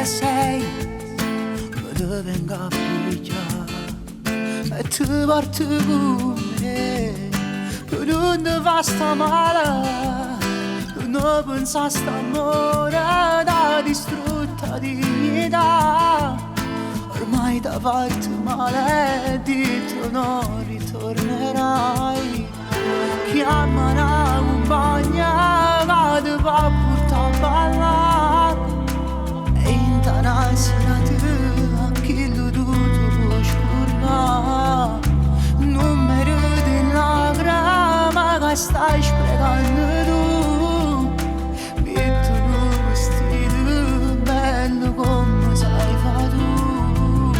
che sei, ma ti vengo a pigliare e ti porto con me. Per non ti fa sta male, non pensa a sta amore da distrutta dignità. Ormai da fatto male e dietro non ritornerai. Chiama una compagna che ti va a portare a ballare e intanarsi da te a chi lo tutto scurva. Non meriti la grama che stai sprecando tu. Metto un vestito bello come sai fa tu.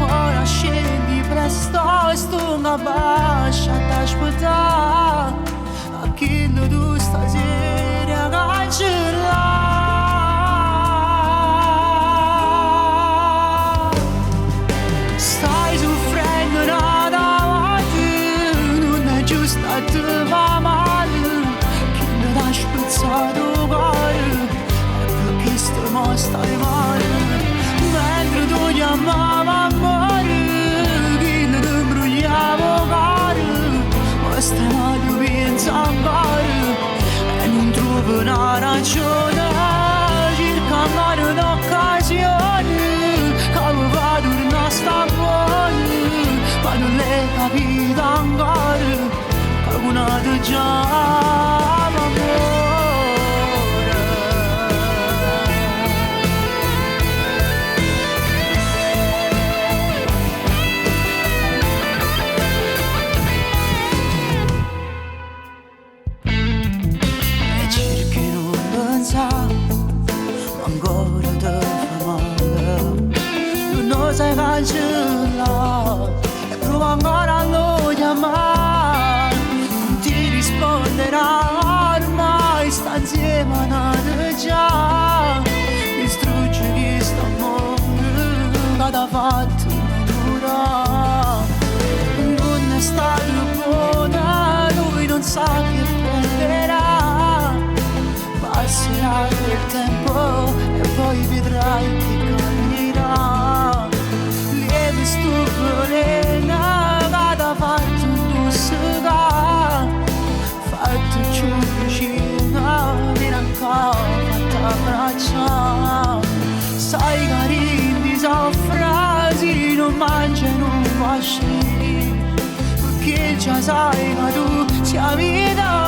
Ora scendi presto e sto una bascia ad aspettare a chi lo tu stasera cancellare. Stai soffrendo nada oggi, non è giusto a te va male. Chi non ha spezzato cuore è perché stiamo a stare male. Mentre tu chiamavi amore, chi non ti imbrogliavo cuore, ma stiamo a tu pensa ancora e non trovo una ragione. Cercando un'occasione che mi fa tornare a sta buona, ma non l'hai capito ancora che una te già amore. E cerchi non pensare, ma ancora te fa male. Non sai cancellare e prova ancora a lo chiamare. Non ti risponderà, ormai sta insieme a nata già. Distrugge questo amore che t'ha fatto innamorare. Non è stato buono, lui non sa che prenderà. Passerà il tempo e poi vedrai che cambierà. Lieve stupiolena che t'ha fatto bussare, fatto giù vicino, viene ancora fatta abbracciare. Sai carini sono frasi, non mangiano fasci, perché già sai che tu sei vita.